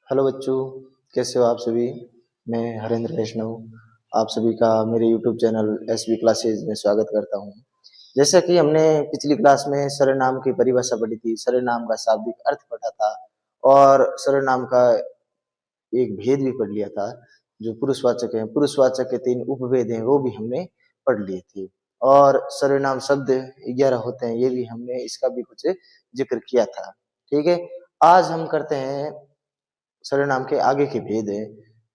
Hello बच्चों, कैसे हो आप सभी। मैं हरेंद्र वैष्णव आप सभी का मेरे यूट्यूब चैनल एसबी क्लासेज में स्वागत करता हूं। जैसा कि हमने पिछली क्लास में सर्वनाम की परिभाषा पढ़ी थी, सर्वनाम का शाब्दिक अर्थ पढ़ा था और सर्वनाम का एक भेद भी पढ़ लिया था। जो पुरुषवाचक है, पुरुषवाचक के 3 उपभेद हैं, वो भी हमने पढ़ लिए थे। और सर्वनाम शब्द 11 होते हैं, ये भी हमने इसका भी कुछ जिक्र किया था। ठीक है, आज हम करते हैं सर्वनाम के आगे के भेद है,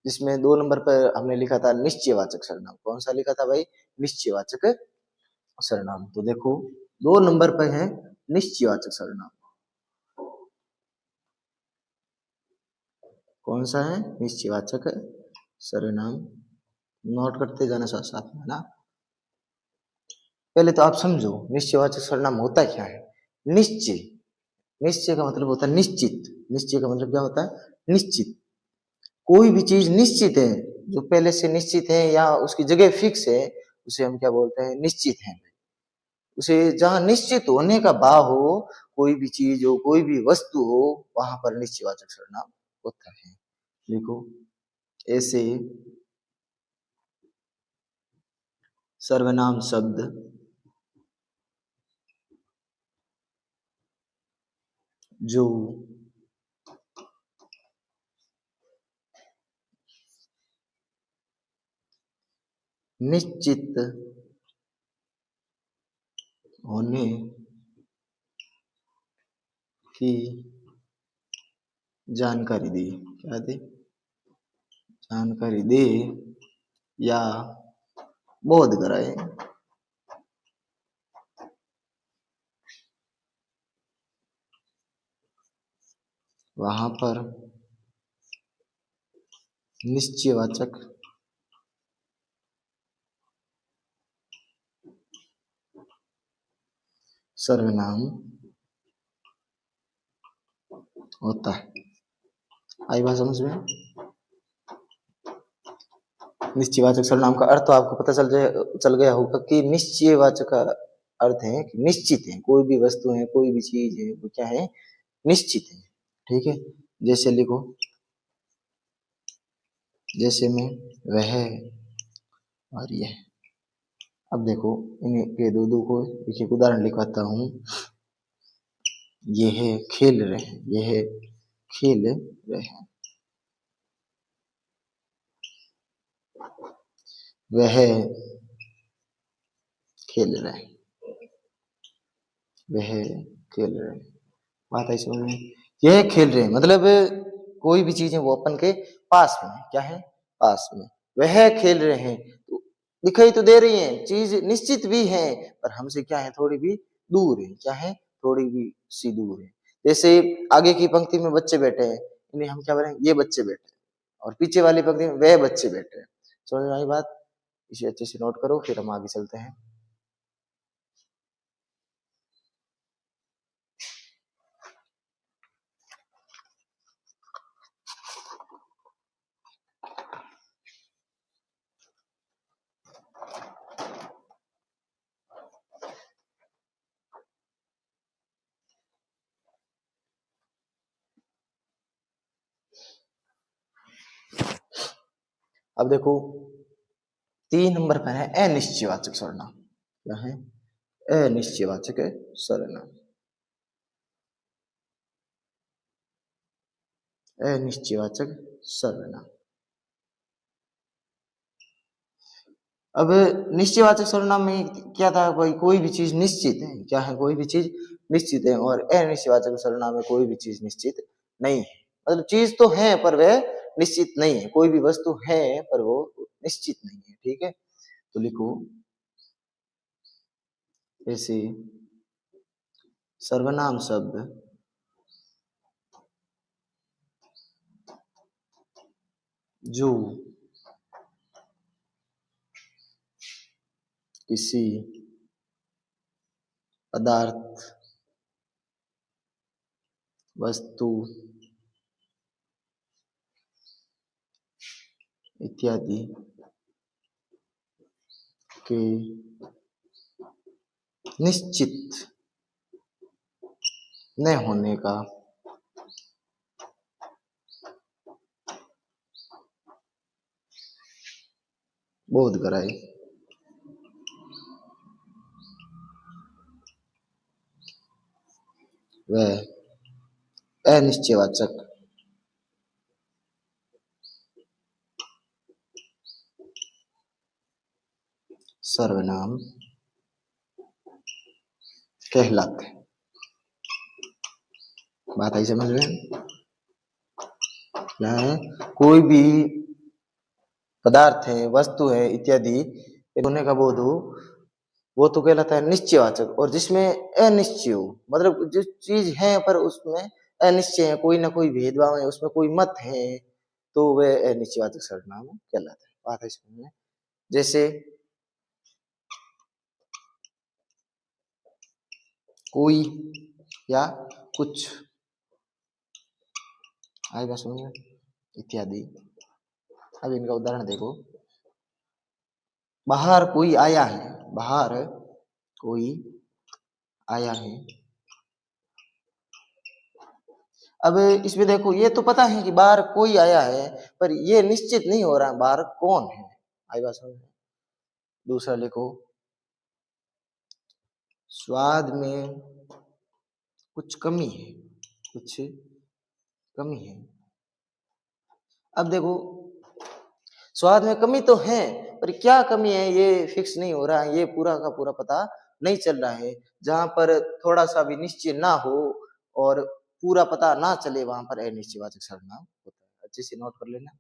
जिसमें 2 नंबर पर हमने लिखा था निश्चयवाचक सर्वनाम। कौन सा लिखा था भाई? निश्चयवाचक सर्वनाम। तो देखो 2 नंबर पर है निश्चयवाचक सर्वनाम। कौन सा है? निश्चयवाचक सर्वनाम। नोट करते जाना साथ साथ में ना। पहले तो आप समझो निश्चयवाचक सर्वनाम होता क्या है। निश्चय, निश्चय का मतलब होता है निश्चित। निश्चय का मतलब क्या होता है? निश्चित। कोई भी चीज निश्चित है, जो पहले से निश्चित है या उसकी जगह फिक्स है, उसे हम क्या बोलते हैं? निश्चित है। उसे जहां निश्चित होने का भाव हो, कोई भी चीज हो, कोई भी वस्तु हो, वहां पर निश्चयवाचक सर्वनाम होता है। देखो ऐसे सर्वनाम शब्द जो निश्चित होने की जानकारी दे, क्या दे? जानकारी दे या बोध कराए, वहां पर निश्चयवाचक सर्वनाम होता है। आई बात समझ में? निश्चयवाचक सर्वनाम का अर्थ तो आपको पता चल गया होगा कि निश्चयवाचक का अर्थ है कि निश्चित है। कोई भी वस्तु है, कोई भी चीज है, वो क्या है? निश्चित है। ठीक है, जैसे लिखो, जैसे में वह और यह। अब देखो इनके दो को एक उदाहरण लिखवाता हूँ। यह खेल रहे हैं, यह खेल रहे हैं, वह खेल रहे हैं, वह खेल रहे हैं। बात है समझ में? यह खेल रहे हैं मतलब कोई भी चीज है वो अपन के पास में है। क्या है? पास में। वह खेल रहे हैं तो दिखाई तो दे रही है, चीज निश्चित भी है, पर हमसे क्या है? थोड़ी भी दूर है। क्या है? थोड़ी भी सी दूर है। जैसे आगे की पंक्ति में बच्चे बैठे हैं, इन्हें हम क्या बोलेंगे? ये बच्चे बैठे हैं। और पीछे वाली पंक्ति में वह बच्चे बैठे हैं। समझ में आई बात? इसे अच्छे से नोट करो, फिर हम आगे चलते हैं। अब देखो 3 नंबर पर है अनिश्चयवाचक सर्वनाम। क्या है? अनिश्चयवाचक सर्वनाम। अनिश्चयवाचक सर्वनाम। अब निश्चयवाचक सर्वनाम में क्या था भाई? कोई भी चीज निश्चित है। क्या है? कोई भी चीज निश्चित है। और अनिश्चयवाचक सर्वनाम में कोई भी चीज निश्चित नहीं है। मतलब चीज तो है पर वह निश्चित नहीं है। कोई भी वस्तु है पर वो निश्चित नहीं है। ठीक है, तो लिखो ऐसे सर्वनाम शब्द जो किसी पदार्थ, वस्तु इत्यादि के निश्चित न होने का बोध कराए। वह अनिश्चयवाचक सर्वनाम कहलाते हैं। बात आई समझ में? क्या है? कोई भी पदार्थ है, वस्तु है इत्यादि होने का बोध हो, वो तो कहलाता है निश्चयवाचक। और जिसमें अनिश्चय हो, मतलब जो चीज है पर उसमें अनिश्चय है, कोई ना कोई भेदभाव है, उसमें कोई मत है, तो वह अनिश्चयवाचक सर्वनाम कहलाता है। बात है समझ में? जैसे कोई या कुछ, आएगा समझ में, इत्यादि। अब इनका उदाहरण देखो। बाहर कोई आया है, बाहर कोई आया है। अब इसमें देखो, ये तो पता है कि बाहर कोई आया है, पर ये निश्चित नहीं हो रहा बाहर कौन है। आई बात समझ में? दूसरा लिखो, स्वाद में कुछ कमी है, कुछ कमी है। अब देखो, स्वाद में कमी तो है, पर क्या कमी है ये फिक्स नहीं हो रहा है, ये पूरा का पूरा पता नहीं चल रहा है। जहां पर थोड़ा सा भी निश्चय ना हो और पूरा पता ना चले, वहां पर अनिश्चयवाचक सर्वनाम होता है। अच्छे से नोट कर लेना।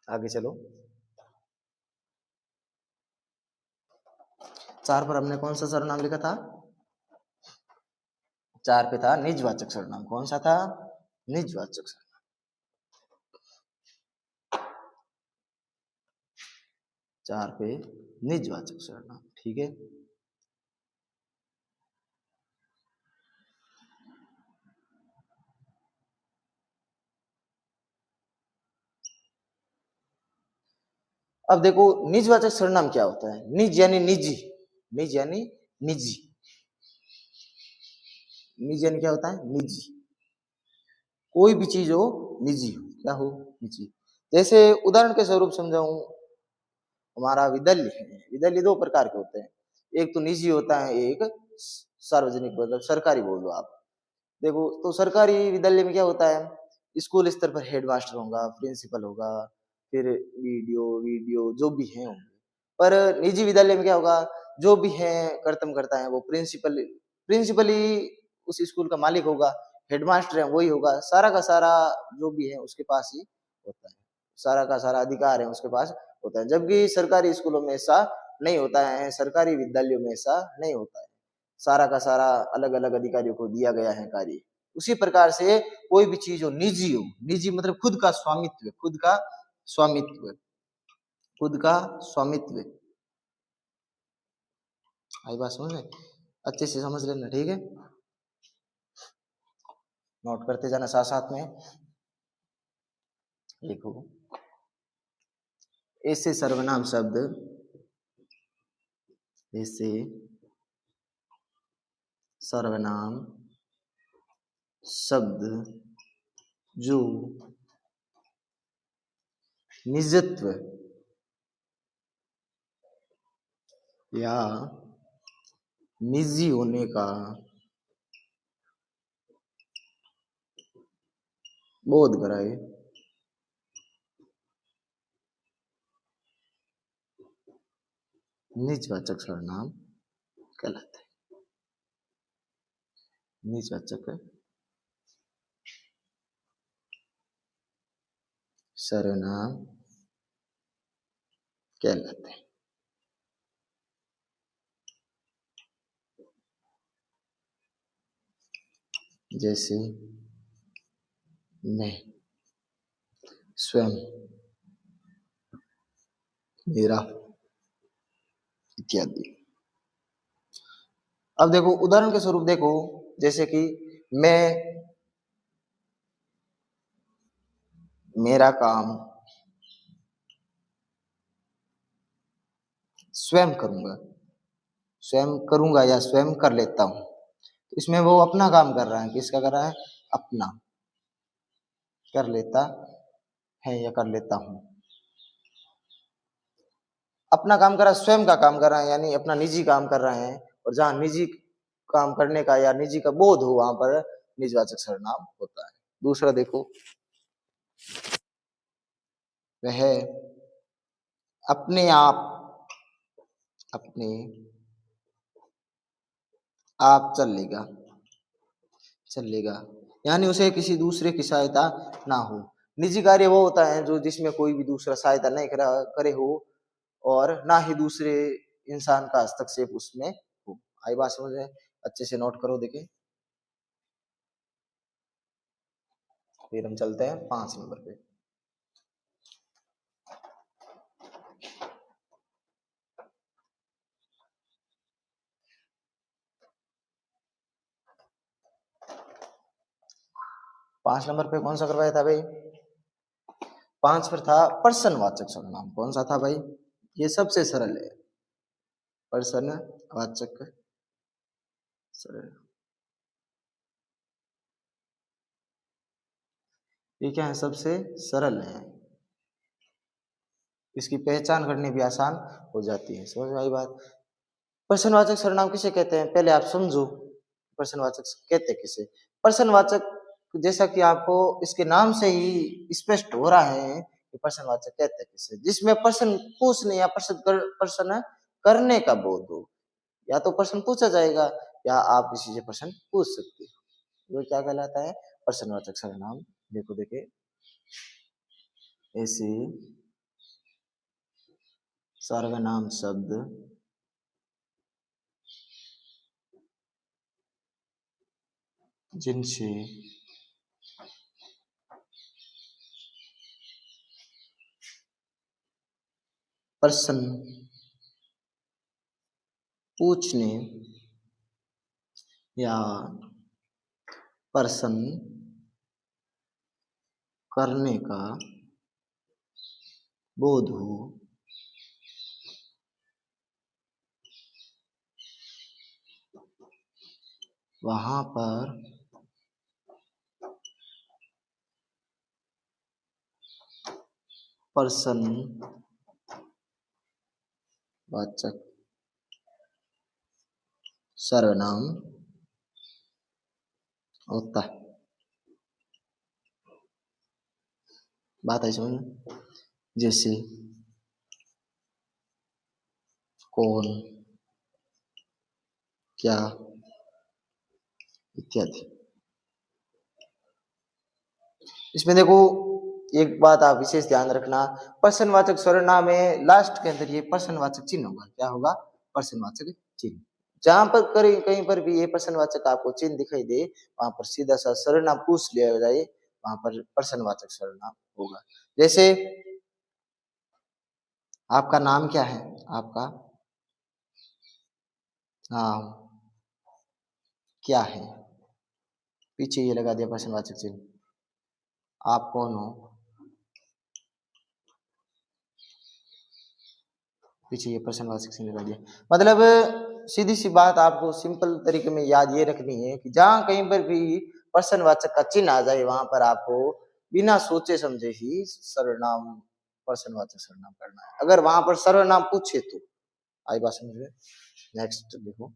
आगे चलो। 4 पर हमने कौन सा सर्वनाम लिखा था? 4 पे था निजवाचक सर्वनाम। कौन सा था? निजवाचक सर्वनाम। 4 पे निजवाचक सर्वनाम, ठीक है। अब देखो, निजवाचक सर्वनाम क्या होता है? निज यानी निजी, निज यानी निजी, निज यानी क्या होता है? निजी। कोई भी चीज हो निजी हो, क्या हो? निजी। जैसे उदाहरण के स्वरूप समझाऊं, हमारा विद्यालय है। विद्यालय 2 प्रकार के होते हैं, एक तो निजी होता है, एक सार्वजनिक, मतलब सरकारी बोल दो आप। देखो, तो सरकारी विद्यालय में क्या होता है? स्कूल स्तर पर हेडमास्टर होगा, प्रिंसिपल होगा, फिर वीडियो वीडियो जो भी है होंगे। पर निजी विद्यालय में क्या होगा? जो भी है कर्तव्य करता है वो प्रिंसिपल ही उस स्कूल का मालिक होगा, हेडमास्टर है वही होगा, सारा का सारा जो भी है उसके पास ही होता है, सारा का सारा अधिकार है उसके पास होता है। जबकि सरकारी स्कूलों में ऐसा नहीं होता है, सरकारी विद्यालयों में ऐसा नहीं होता है, सारा का सारा अलग अलग अधिकारियों को दिया गया है कार्य। उसी प्रकार से कोई भी चीज हो निजी हो, निजी मतलब खुद का स्वामित्व, खुद का स्वामित्व, खुद का स्वामित्व। आई बात समझ में? अच्छे से समझ लेना, ठीक है। नोट करते जाना साथ साथ में। लिखो, ऐसे सर्वनाम शब्द, ऐसे सर्वनाम शब्द जो निजत्व या निजी होने का बोध कराए, निजवाचक सर्वनाम कहलाते हैं। निजवाचक सर्वनाम कहलाते हैं। जैसे मैं, स्वयं, मेरा इत्यादि। अब देखो, उदाहरण के स्वरूप देखो, जैसे कि मैं मेरा काम स्वयं करूंगा, स्वयं करूंगा या स्वयं कर लेता हूं। तो इसमें वो अपना काम कर रहा है, किसका कर रहा है? अपना, कर लेता है या कर लेता हूं। अपना काम कर रहा है, स्वयं का काम कर रहा है, यानी अपना निजी काम कर रहे हैं, और जहां निजी काम करने का या निजी का बोध हो वहां पर निजवाचक सर्वनाम होता है। दूसरा देखो, वह अपने आप चल लेगा, यानी उसे किसी दूसरे की सहायता ना हो। निजी कार्य वो होता है जो जिसमें कोई भी दूसरा सहायता नहीं करे हो, और ना ही दूसरे इंसान का हस्तक्षेप उसमें हो। आई बात समझ में? अच्छे से नोट करो। देखें, फिर हम चलते हैं 5 नंबर पे। पांच नंबर पे कौन सा करवाया था भाई? 5 पर था प्रश्नवाचक सर्वनाम। कौन सा था भाई? ये सबसे सरल है, प्रश्नवाचक सर्वनाम। ये क्या है? सबसे सरल है, इसकी पहचान करनी भी आसान हो जाती है। समझ में आई बात? प्रश्नवाचक सर्वनाम किसे कहते हैं, पहले आप समझो। प्रश्नवाचक कहते हैं किसे? प्रश्नवाचक, जैसा कि आपको इसके नाम से ही स्पष्ट हो रहा है कि प्रश्नवाचक कहते हैं किसे, जिसमें प्रश्न पूछने या प्रश्न करने का बोध हो। या तो प्रश्न पूछा जाएगा या आप किसी से प्रश्न पूछ सकते हो, वो क्या कहलाता है? प्रश्नवाचक सर्वनाम। देखो देखे, ऐसे सर्वनाम शब्द जिनसे प्रश्न पूछने या प्रश्न करने का बोध हो, वहां पर प्रश्नवाचक सर्वनाम होता है। बात है समझ में? जैसे कौन, क्या इत्यादि। इसमें देखो, एक बात आप विशेष ध्यान रखना, प्रश्नवाचक सर्वनाम में लास्ट के अंदर ये प्रश्नवाचक चिन्ह होगा। क्या होगा? प्रश्नवाचक चिन्ह। जहां पर कहीं पर भी ये प्रश्नवाचक आपको चिन्ह दिखाई दे, वहां पर सीधा सा सर्वनाम पूछ लिया जाए, वहां पर प्रश्नवाचक सर्वनाम होगा। जैसे आपका नाम क्या है? आपका नाम क्या है? पीछे ये लगा दिया प्रश्नवाचक चिन्ह। आप कौन हो? पीछे ये प्रश्नवाचक चिन्ह लगा दिया। मतलब सीधी सी बात आपको सिंपल तरीके में याद ये रखनी है कि जहां कहीं पर भी प्रश्नवाचक का चिन्ह आ जाए, वहां पर आपको बिना सोचे समझे ही सर्वनाम, प्रश्नवाचक सर्वनाम करना है। अगर वहां पर सर्वनाम पूछे तो, आई बात समझ में? नेक्स्ट देखो,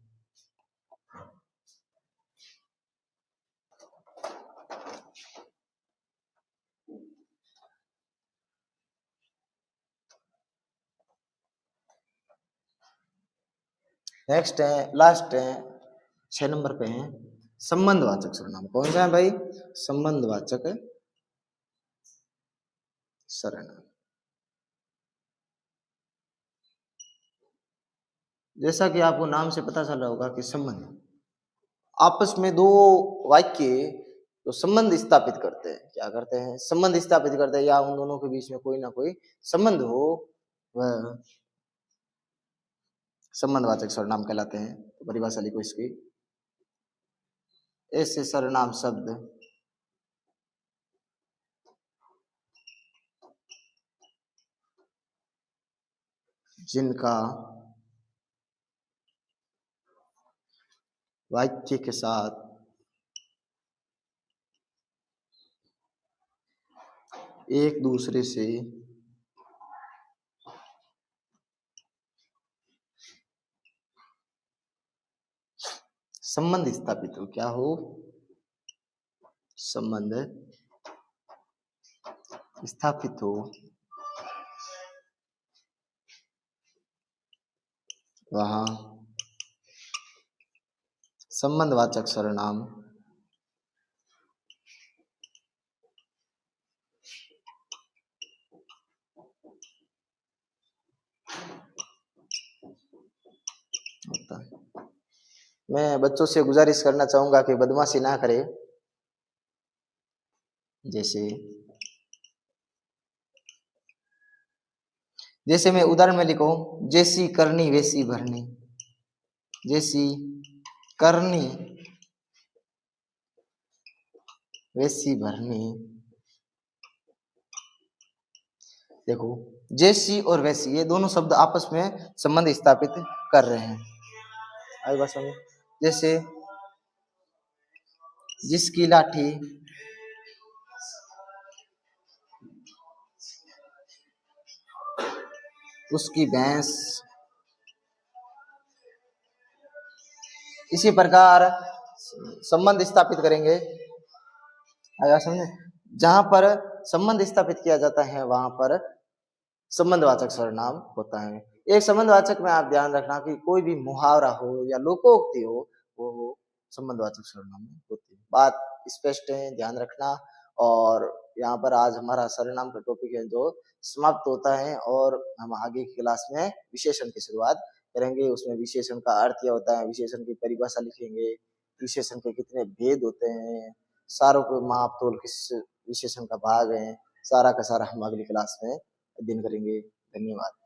नेक्स्ट है, लास्ट है, 6 नंबर पे है संबंधवाचक सर्वनाम। कौन सा है भाई? संबंधवाचक सर्वनाम। जैसा कि आपको नाम से पता चल रहा होगा कि संबंध, आपस में दो वाक्य तो संबंध स्थापित करते हैं। क्या करते हैं? संबंध स्थापित करते हैं, या उन दोनों के बीच में कोई ना कोई संबंध हो, वह संबंधवाचक सर्वनाम कहलाते हैं। तो परिभाषा लिखो इसकी, ऐसे सर्वनाम शब्द जिनका वाक्य के साथ एक दूसरे से संबंध स्थापित हो, क्या हो, संबंध स्थापित हो, वहां संबंधवाचक सर्वनाम होता है। मैं बच्चों से गुजारिश करना चाहूंगा कि बदमाशी ना करें। जैसे जैसे मैं उदाहरण में लिखूं, जैसी करनी वैसी भरनी, जैसी करनी वैसी भरनी। देखो, जैसी और वैसी ये दोनों शब्द आपस में संबंध स्थापित कर रहे हैं। आई बात समझ? जैसे जिसकी लाठी उसकी भैंस, इसी प्रकार संबंध स्थापित करेंगे। आया समझे? जहां पर संबंध स्थापित किया जाता है वहां पर संबंधवाचक सर्वनाम होता है। एक संबंधवाचक में आप ध्यान रखना कि कोई भी मुहावरा हो या लोकोक्ति हो, वो संबंधवाचक सर्वनाम में होती है। बात स्पष्ट है, ध्यान रखना। और यहाँ पर आज हमारा सर्वनाम का टॉपिक है जो समाप्त होता है, और हम आगे की क्लास में विशेषण की शुरुआत करेंगे। उसमें विशेषण का अर्थ क्या होता है, विशेषण की परिभाषा लिखेंगे, विशेषण के कितने भेद होते हैं, सारों को माप तोल किस विशेषण का भाग है, सारा का सारा हम अगली क्लास में अध्ययन करेंगे। धन्यवाद।